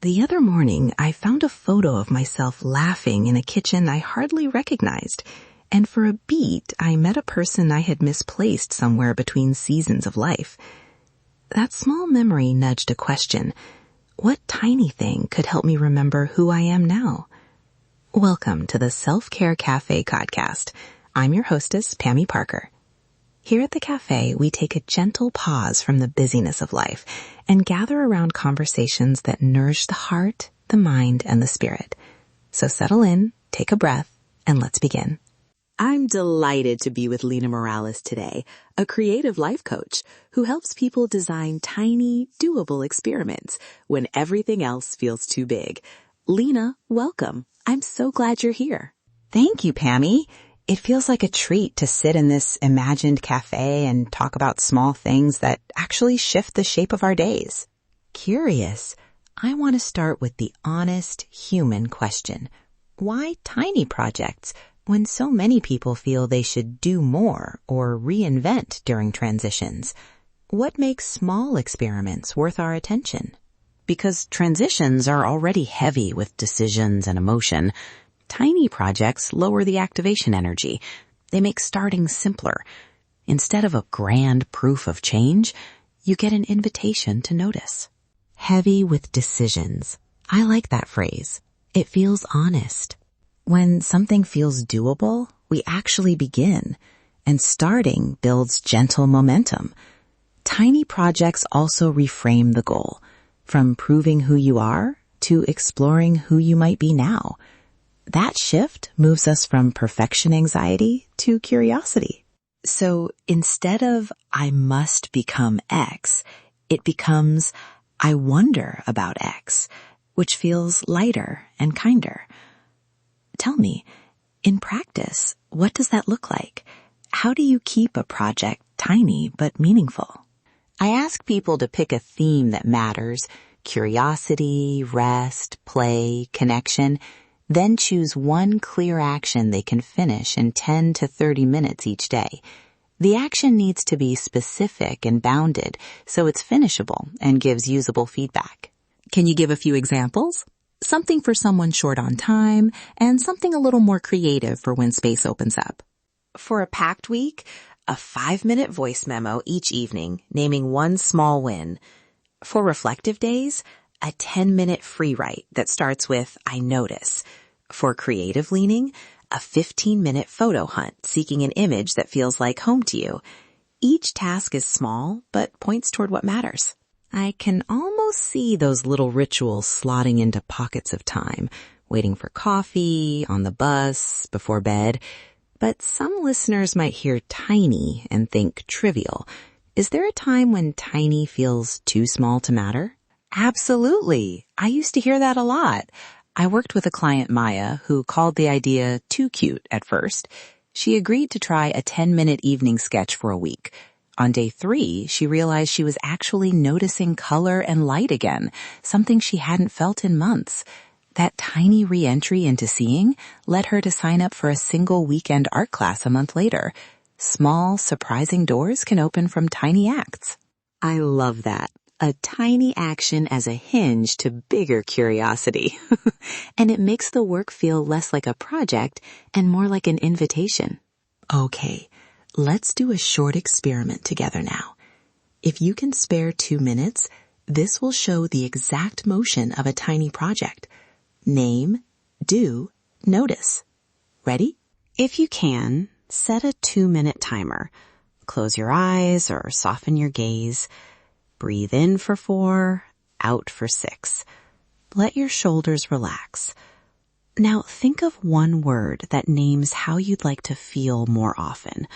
The other morning, I found a photo of myself laughing in a kitchen I hardly recognized, and for a beat, I met a person I had misplaced somewhere between seasons of life. That small memory nudged a question. What tiny thing could help me remember who I am now? Welcome to the Self-Care Cafe podcast. I'm your hostess, Pami Parker. Here at the cafe, we take a gentle pause from the busyness of life and gather around conversations that nourish the heart, the mind, and the spirit. So settle in, take a breath, and let's begin. I'm delighted to be with Lena Morales today, a creative life coach who helps people design tiny, doable experiments when everything else feels too big. Lena, welcome. I'm so glad you're here. Thank you, Pami. It feels like a treat to sit in this imagined cafe and talk about small things that actually shift the shape of our days. Curious, I want to start with the honest human question. Why tiny projects when so many people feel they should do more or reinvent during transitions? What makes small experiments worth our attention? Because transitions are already heavy with decisions and emotion, tiny projects lower the activation energy. They make starting simpler. Instead of a grand proof of change, you get an invitation to notice. Heavy with decisions. I like that phrase. It feels honest. When something feels doable, we actually begin, and starting builds gentle momentum. Tiny projects also reframe the goal, from proving who you are to exploring who you might be now. That shift moves us from perfection anxiety to curiosity. So instead of I must become X, it becomes I wonder about X, which feels lighter and kinder. Tell me, in practice, what does that look like? How do you keep a project tiny but meaningful? I ask people to pick a theme that matters: curiosity, rest, play, connection. Then choose one clear action they can finish in 10 to 30 minutes each day. The action needs to be specific and bounded so it's finishable and gives usable feedback. Can you give a few examples? Something for someone short on time and something a little more creative for when space opens up. For a packed week, a 5-minute voice memo each evening naming one small win. For reflective days, a 10-minute free write that starts with I notice. For creative leaning, a 15-minute photo hunt seeking an image that feels like home to you. Each task is small, but points toward what matters. I can almost see those little rituals slotting into pockets of time, waiting for coffee, on the bus, before bed. But some listeners might hear tiny and think trivial. Is there a time when tiny feels too small to matter? Absolutely. I used to hear that a lot. I worked with a client, Maya, who called the idea too cute at first. She agreed to try a 10-minute evening sketch for a week. On day 3, she realized she was actually noticing color and light again, something she hadn't felt in months. That tiny re-entry into seeing led her to sign up for a single weekend art class a month later. Small, surprising doors can open from tiny acts. I love that. A tiny action as a hinge to bigger curiosity. And it makes the work feel less like a project and more like an invitation. Okay, let's do a short experiment together now. If you can spare 2 minutes, this will show the exact motion of a tiny project. Name, do, notice. Ready? If you can, set a 2-minute timer. Close your eyes or soften your gaze. Breathe in for 4, out for 6. Let your shoulders relax. Now think of one word that names how you'd like to feel more often.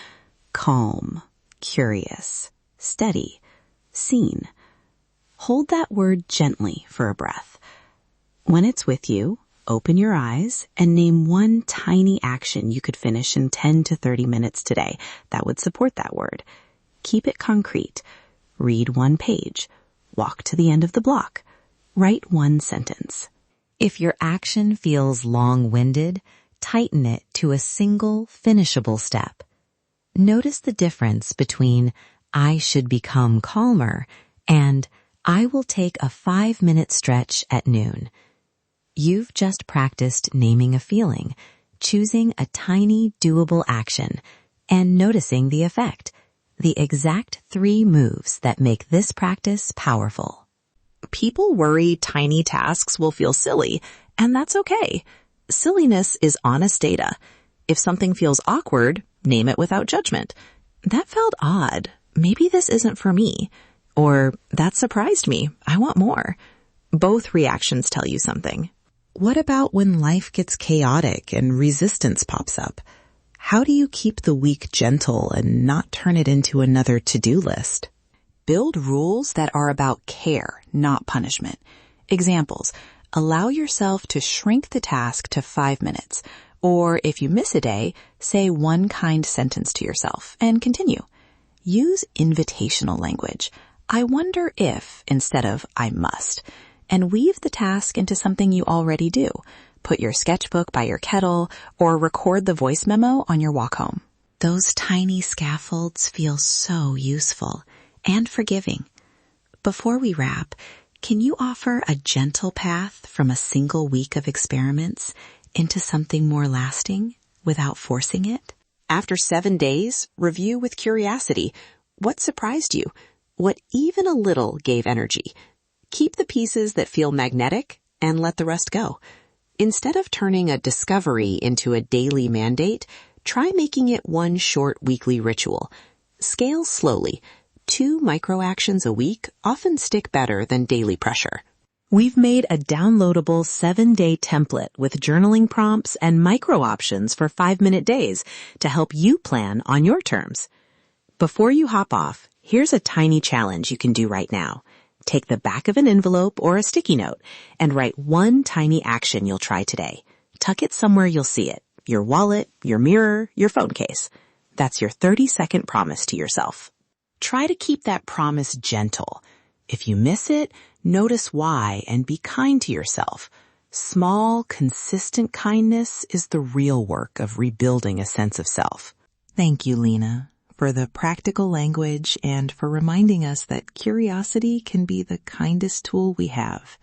Calm, curious, steady, seen. Hold that word gently for a breath. When it's with you, open your eyes and name one tiny action you could finish in 10 to 30 minutes today that would support that word. Keep it concrete. Read 1 page. Walk to the end of the block. Write 1 sentence. If your action feels long-winded, tighten it to a single, finishable step. Notice the difference between I should become calmer and I will take a 5-minute stretch at noon. You've just practiced naming a feeling, choosing a tiny, doable action, and noticing the effect. The exact 3 moves that make this practice powerful. People worry tiny tasks will feel silly, and that's okay. Silliness is honest data. If something feels awkward, name it without judgment. That felt odd. Maybe this isn't for me. Or, that surprised me. I want more. Both reactions tell you something. What about when life gets chaotic and resistance pops up? How do you keep the week gentle and not turn it into another to-do list? Build rules that are about care, not punishment. Examples: allow yourself to shrink the task to 5 minutes. Or if you miss a day, say one kind sentence to yourself and continue. Use invitational language. I wonder if instead of I must. And weave the task into something you already do. Put your sketchbook by your kettle or record the voice memo on your walk home. Those tiny scaffolds feel so useful and forgiving. Before we wrap, can you offer a gentle path from a single week of experiments into something more lasting without forcing it? After 7 days, review with curiosity. What surprised you? What even a little gave energy? Keep the pieces that feel magnetic and let the rest go. Instead of turning a discovery into a daily mandate, try making it one short weekly ritual. Scale slowly. 2 micro actions a week often stick better than daily pressure. We've made a downloadable 7-day template with journaling prompts and micro options for 5-minute days to help you plan on your terms. Before you hop off, here's a tiny challenge you can do right now. Take the back of an envelope or a sticky note and write one tiny action you'll try today. Tuck it somewhere you'll see it. Your wallet, your mirror, your phone case. That's your 30-second promise to yourself. Try to keep that promise gentle. If you miss it, notice why and be kind to yourself. Small, consistent kindness is the real work of rebuilding a sense of self. Thank you, Lena, for the practical language and for reminding us that curiosity can be the kindest tool we have.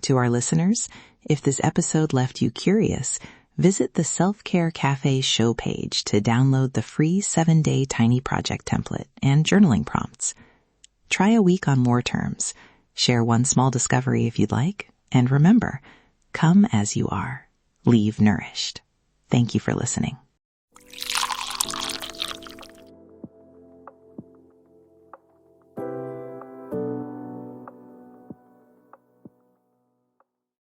To our listeners, if this episode left you curious, visit the Self-Care Cafe show page to download the free 7-day tiny project template and journaling prompts. Try a week on more terms. Share one small discovery if you'd like. And remember, come as you are. Leave nourished. Thank you for listening.